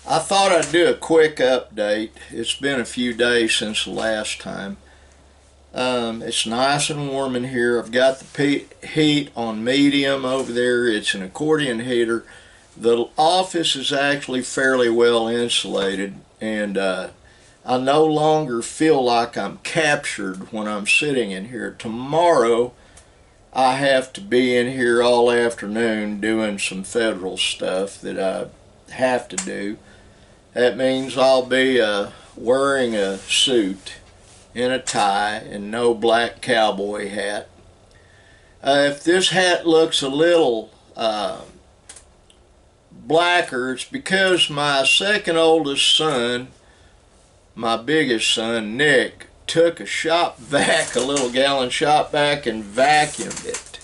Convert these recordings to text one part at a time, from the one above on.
I thought I'd do a quick update. It's been a few days since the last time. It's nice and warm in here. I've got the heat on medium over there. It's an accordion heater. The office is actually fairly well insulated, and I no longer feel like I'm captured when I'm sitting in here. Tomorrow I have to be in here all afternoon doing some federal stuff that I have to do. That means I'll be wearing a suit and a tie and no black cowboy hat. If this hat looks a little blacker, it's because my second oldest son, my biggest son, Nick, took a shop vac, a little gallon shop vac, and vacuumed it.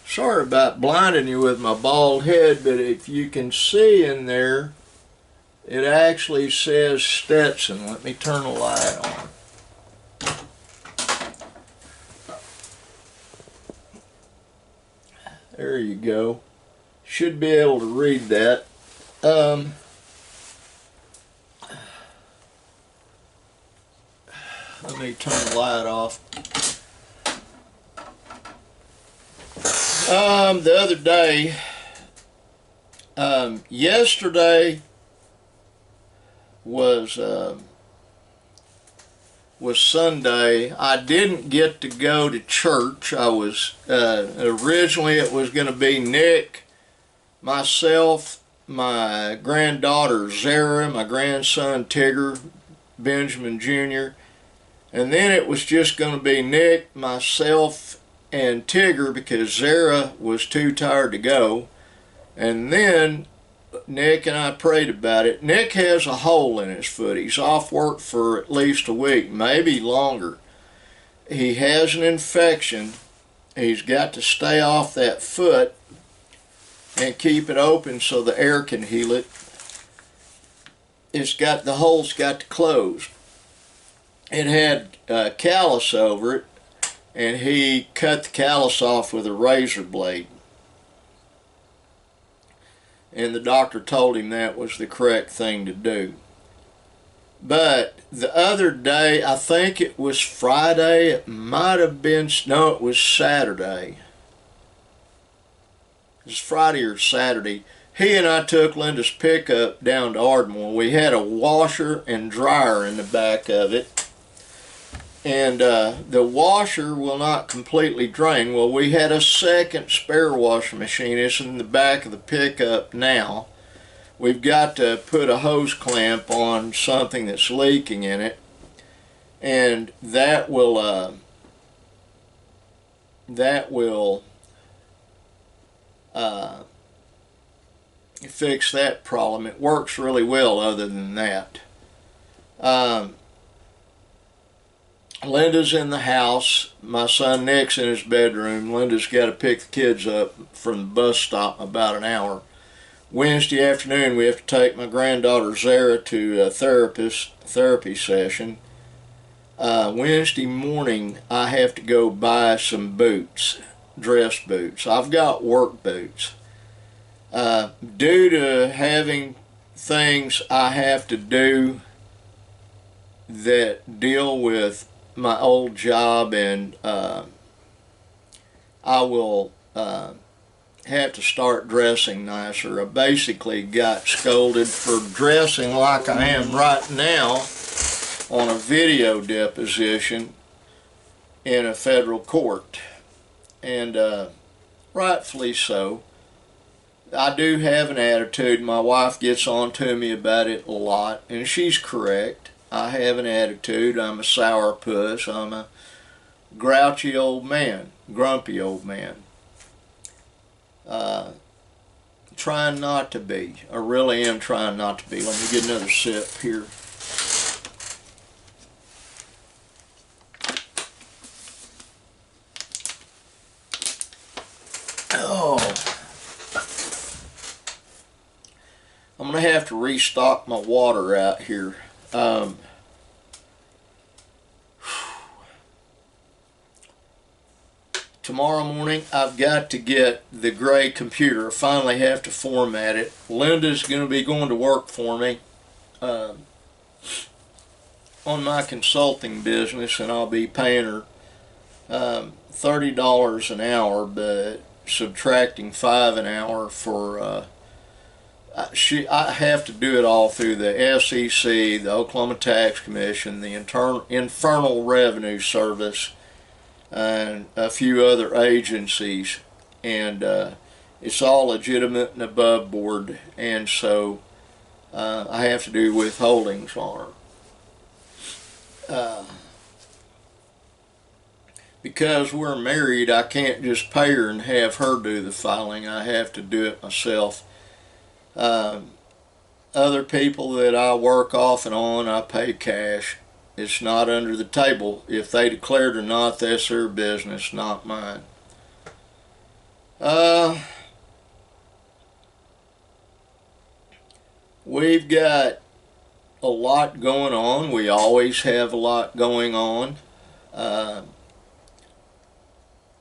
Sorry about blinding you with my bald head, but if you can see in there, it actually says Stetson. Let me turn the light on. There you go. Should be able to read that. Let me turn the light off. The other day, yesterday was Sunday. I didn't get to go to church. I was originally it was going to be Nick, myself, my granddaughter Zara, my grandson Tigger, Benjamin Jr., and then it was just going to be Nick, myself, and Tigger because Zara was too tired to go. And then Nick and I prayed about it. Nick has a hole in his foot. He's off work for at least a week, maybe longer. He has an infection. He's got to stay off that foot and keep it open so the air can heal it. The hole's got to close. It had a callus over it, and he cut the callus off with a razor blade. And the doctor told him that was the correct thing to do. But the other day, I think it was Friday, it might have been, no, it was Saturday. It was Friday or Saturday. He and I took Linda's pickup down to Ardmore. We had a washer and dryer in the back of it. And the washer will not completely drain. Well, we had a second spare washing machine. It's in the back of the pickup now. We've got to put a hose clamp on something that's leaking in it, and that will fix that problem. It works really well other than that. Linda's in the house. My son Nick's in his bedroom. Linda's got to pick the kids up from the bus stop in about an hour. Wednesday afternoon we have to take my granddaughter Zara to a therapy session. Wednesday morning I have to go buy some boots, dress boots. I've got work boots. Due to having things I have to do that deal with my old job, and I will have to start dressing nicer. I basically got scolded for dressing like I am right now on a video deposition in a federal court, and rightfully so. I do have an attitude. My wife gets on to me about it a lot, and she's correct. I have an attitude. I'm a sourpuss. I'm a grouchy old man, grumpy old man. Trying not to be. I really am trying not to be. Let me get another sip here. Oh, I'm going to have to restock my water out here. Tomorrow morning I've got to get the gray computer. I finally have to format it. Linda's going to be going to work for me on my consulting business, and I'll be paying her $30 an hour, but subtracting $5 an hour for I have to do it all through the SEC, the Oklahoma Tax Commission, the Internal Revenue Service, and a few other agencies, and it's all legitimate and above board, and so I have to do withholdings on her. Because we're married, I can't just pay her and have her do the filing. I have to do it myself. Other people that I work off and on, I pay cash. It's not under the table. If they declared or not, that's their business, not mine. We've got a lot going on. We always have a lot going on.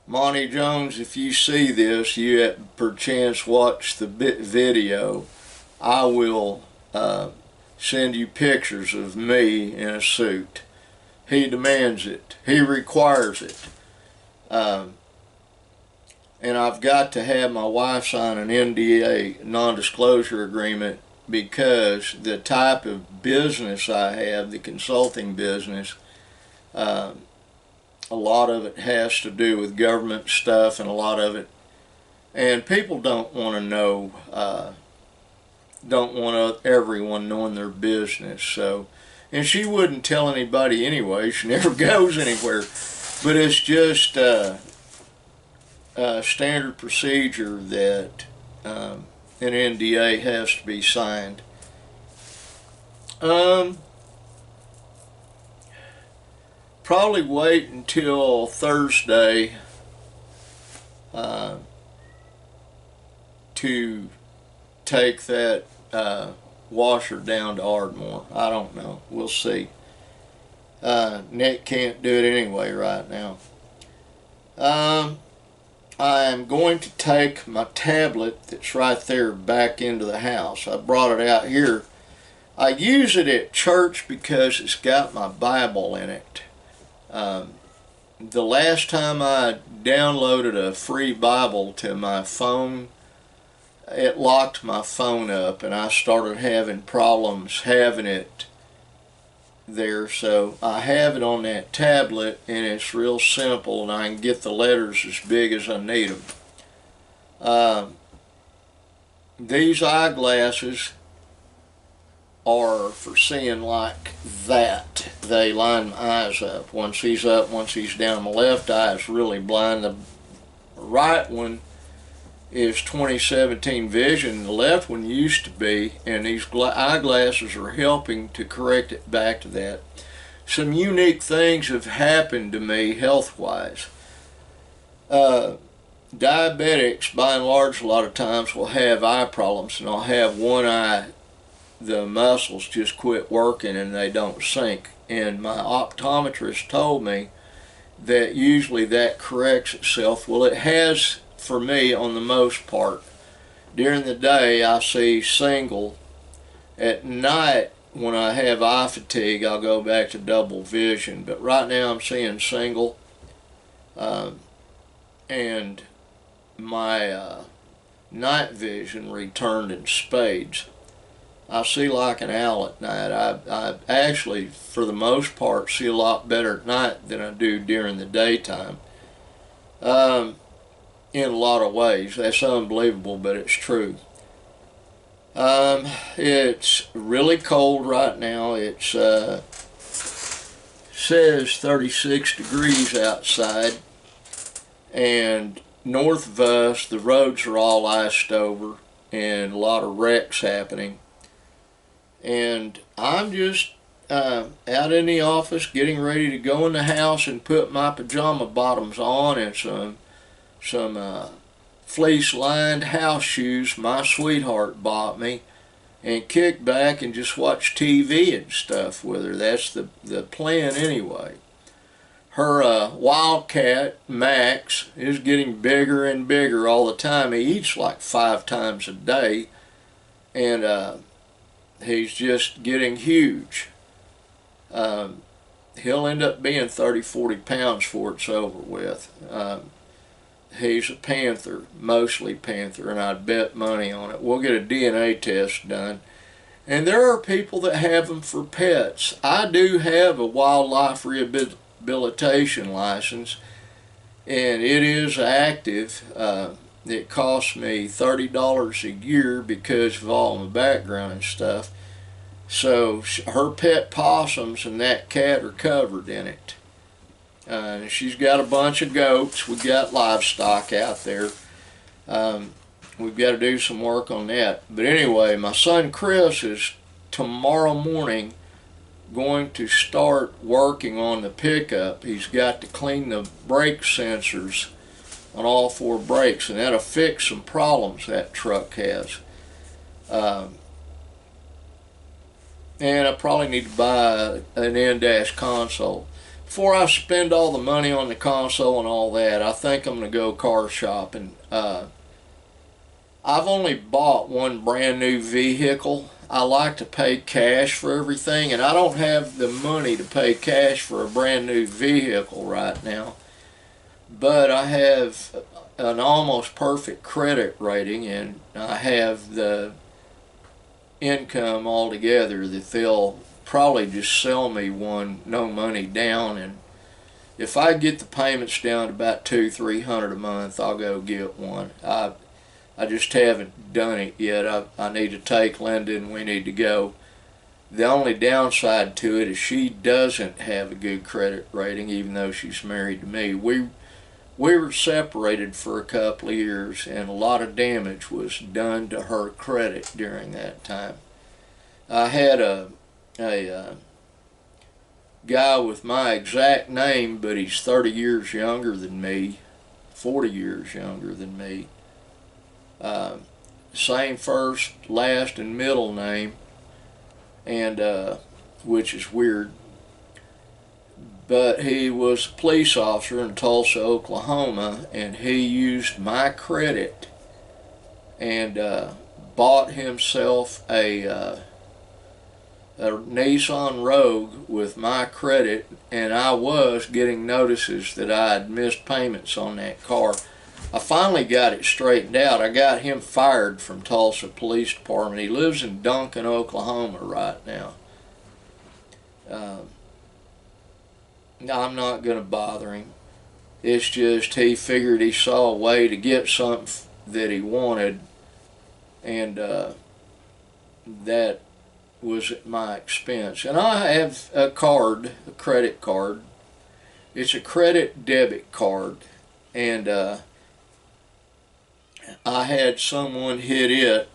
Monty Jones, if you see this, you perchance watch the video, I will send you pictures of me in a suit. He demands it. He requires it. And I've got to have my wife sign an NDA, non-disclosure agreement, because the type of business I have, the consulting business, a lot of it has to do with government stuff, and a lot of it, and people don't want to know, don't want everyone knowing their business. So, and she wouldn't tell anybody anyway. She never goes anywhere. But it's just a standard procedure that an NDA has to be signed. Probably wait until Thursday to take that washer down to Ardmore. I don't know. We'll see. Nick can't do it anyway right now. I am going to take my tablet that's right there back into the house. I brought it out here. I use it at church because it's got my Bible in it. The last time I downloaded a free Bible to my phone, it locked my phone up, and I started having problems having it there. So I have it on that tablet, and it's real simple, and I can get the letters as big as I need them. These eyeglasses are for seeing like that. They line my eyes up. Once he's up, once he's down. My left eye is really blind. The right one is 2017 vision. The left one used to be, and these eyeglasses are helping to correct it back to that. Some unique things have happened to me health-wise. Diabetics, by and large, a lot of times will have eye problems, and I'll have one eye, the muscles just quit working and they don't sync. And my optometrist told me that usually that corrects itself. Well, it has for me on the most part. During the day I see single. At night when I have eye fatigue I'll go back to double vision. But right now I'm seeing single. And my night vision returned in spades. I see like an owl at night. I actually, for the most part, see a lot better at night than I do during the daytime. Um, in a lot of ways. That's unbelievable, but it's true. It's really cold right now. It's says 36 degrees outside, and north of us, the roads are all iced over, and a lot of wrecks happening. And I'm just out in the office getting ready to go in the house and put my pajama bottoms on and some fleece lined house shoes my sweetheart bought me, and kick back and just watch TV and stuff with her. That's the plan anyway. Her wildcat, Max, is getting bigger and bigger all the time. He eats like 5 times a day, and he's just getting huge. He'll end up being 30, 40 pounds before it's over with. He's a panther, mostly panther, and I'd bet money on it. We'll get a DNA test done. And there are people that have them for pets. I do have a wildlife rehabilitation license, and it is active. It costs me $30 a year because of all my background and stuff. So her pet possums and that cat are covered in it. She's got a bunch of goats. We've got livestock out there. We've got to do some work on that. But anyway, my son Chris is tomorrow morning going to start working on the pickup. He's got to clean the brake sensors on all 4 brakes, and that'll fix some problems that truck has. And I probably need to buy an in-dash console. Before I spend all the money on the console and all that, I think I'm going to go car shopping. I've only bought one brand new vehicle. I like to pay cash for everything, and I don't have the money to pay cash for a brand new vehicle right now. But I have an almost perfect credit rating, and I have the income altogether that they'll probably just sell me one, no money down, and if I get the payments down to about $200-300 a month, I'll go get one. I just haven't done it yet. I need to take Linda and we need to go. The only downside to it is she doesn't have a good credit rating, even though she's married to me. We were separated for a couple of years, and a lot of damage was done to her credit during that time. I had a guy with my exact name, but he's 30 years younger than me, 40 years younger than me. Same first, last, and middle name, and which is weird. But he was a police officer in Tulsa, Oklahoma, and he used my credit and bought himself a Nissan Rogue with my credit, and I was getting notices that I had missed payments on that car. I finally got it straightened out. I got him fired from Tulsa Police Department. He lives in Duncan, Oklahoma right now. I'm not going to bother him. It's just he figured he saw a way to get something that he wanted, and that was at my expense. And I have a card, a credit card. It's a credit debit card, and I had someone hit it,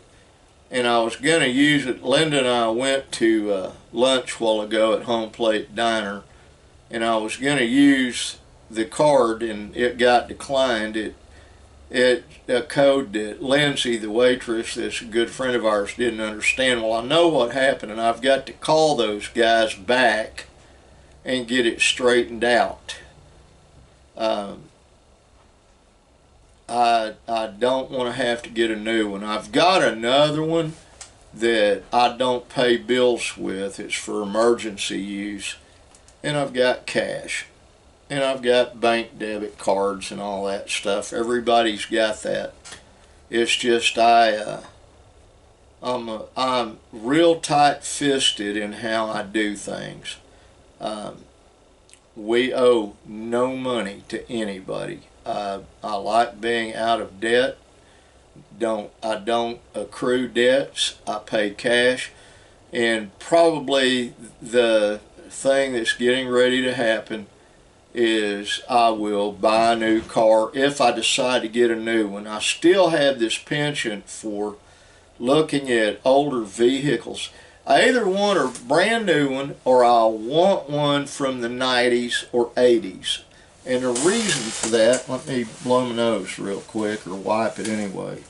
and I was going to use it. Linda and I went to lunch a while ago at Home Plate Diner, and I was going to use the card, and it got declined. It a code that Lindsay, the waitress, that's a good friend of ours, didn't understand. Well, I know what happened, and I've got to call those guys back and get it straightened out. I don't want to have to get a new one. I've got another one that I don't pay bills with. It's for emergency use, and I've got cash, and I've got bank debit cards and all that stuff. Everybody's got that. It's just I I'm real tight-fisted in how I do things. We owe no money to anybody. I like being out of debt. I don't accrue debts. I pay cash. And probably the thing that's getting ready to happen is I will buy a new car if I decide to get a new one. I still have this penchant for looking at older vehicles. I either want a brand new one or I'll want one from the 90s or 80s. And the reason for that, let me blow my nose real quick, or wipe it anyway.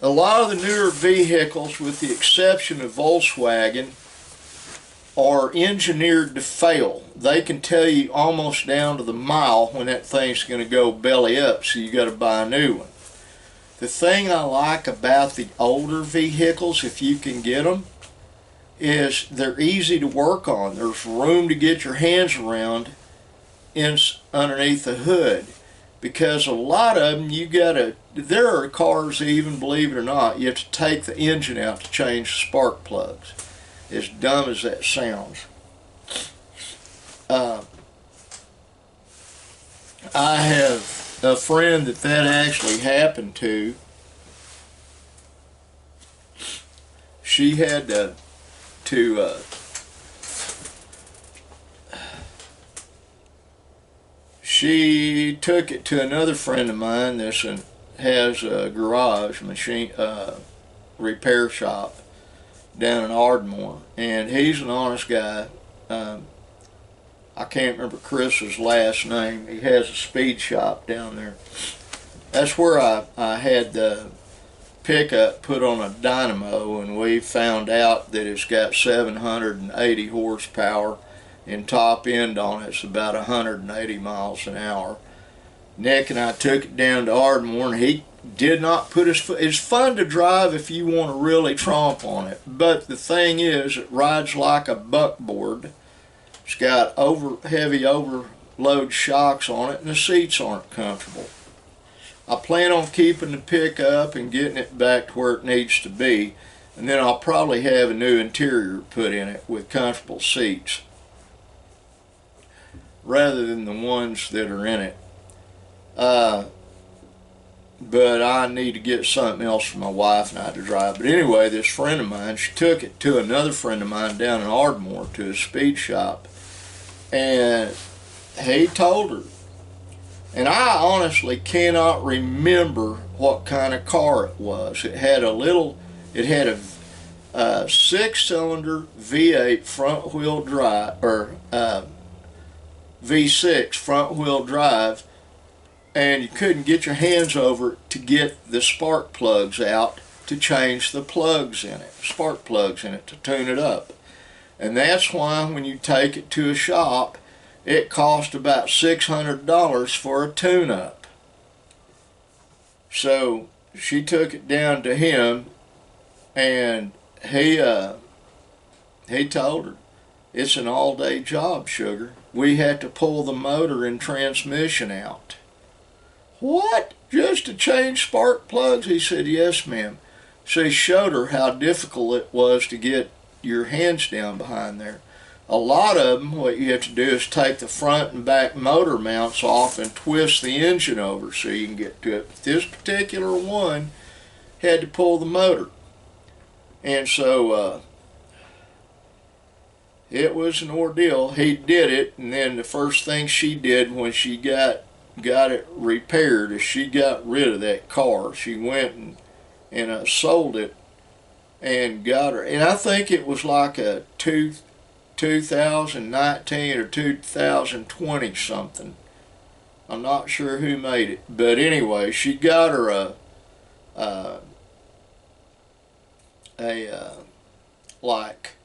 A lot of the newer vehicles, with the exception of Volkswagen, are engineered to fail. They can tell you almost down to the mile when that thing's going to go belly up, so you got to buy a new one. The thing I like about the older vehicles, if you can get them, is they're easy to work on. There's room to get your hands around underneath the hood, because a lot of them there are cars even, believe it or not, you have to take the engine out to change the spark plugs. As dumb as that sounds. I have a friend that actually happened to. She had she took it to another friend of mine that has a garage machine repair shop down in Ardmore, and he's an honest guy. I can't remember Chris's last name. He has a speed shop down there. That's where I had the pickup put on a dynamo, and we found out that it's got 780 horsepower, and top end on it's about 180 miles an hour. Nick and I took it down to Ardmore, and he did not put his foot. It's fun to drive if you want to really tromp on it, but the thing is, it rides like a buckboard. It's got heavy overload shocks on it, and the seats aren't comfortable. I plan on keeping the pickup and getting it back to where it needs to be, and then I'll probably have a new interior put in it with comfortable seats rather than the ones that are in it. But I need to get something else for my wife and I to drive. But anyway, this friend of mine, she took it to another friend of mine down in Ardmore to a speed shop, and he told her, and I honestly cannot remember what kind of car it was. It had a 6-cylinder V8 front wheel drive, or V6 front wheel drive, and you couldn't get your hands over it to get the spark plugs out to change the plugs in it, spark plugs in it, to tune it up. And that's why when you take it to a shop, it cost about $600 for a tune-up. So she took it down to him, and he told her, it's an all-day job, sugar. We had to pull the motor and transmission out. What? Just to change spark plugs? He said, yes, ma'am. So he showed her how difficult it was to get your hands down behind there. A lot of them, what you have to do is take the front and back motor mounts off and twist the engine over so you can get to it. But this particular one had to pull the motor. And so it was an ordeal. He did it, and then the first thing she did when she got it repaired is she got rid of that car. She went and sold it and got her, and I think it was like a 2019 or 2020 something. I'm not sure who made it, but anyway, she got her a like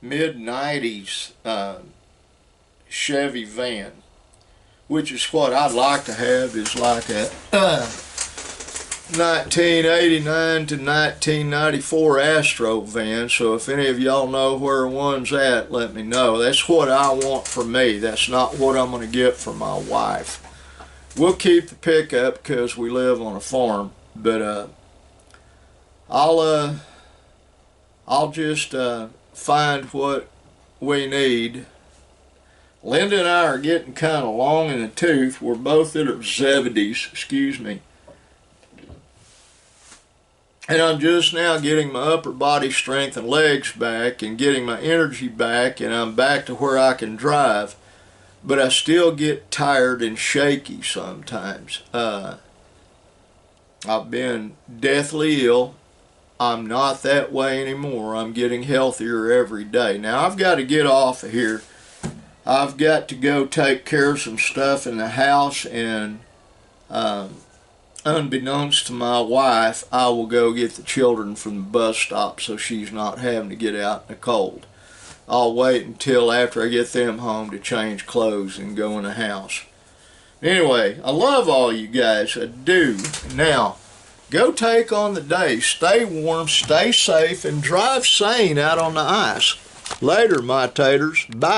mid-90s Chevy van, which is what I'd like to have, is like a 1989 to 1994 Astro van. So if any of y'all know where one's at, let me know. That's what I want for me. That's not what I'm going to get for my wife. we'll keep the pickup because we live on a farm. But I'll just find what we need. Linda and I are getting kind of long in the tooth. We're both in our 70s, excuse me. And I'm just now getting my upper body strength and legs back and getting my energy back, and I'm back to where I can drive. But I still get tired and shaky sometimes. I've been deathly ill. I'm not that way anymore. I'm getting healthier every day. Now I've got to get off of here. I've got to go take care of some stuff in the house, and unbeknownst to my wife, I will go get the children from the bus stop so she's not having to get out in the cold. I'll wait until after I get them home to change clothes and go in the house. Anyway, I love all you guys. I do. Now, go take on the day. Stay warm, stay safe, and drive sane out on the ice. Later, my taters. Bye.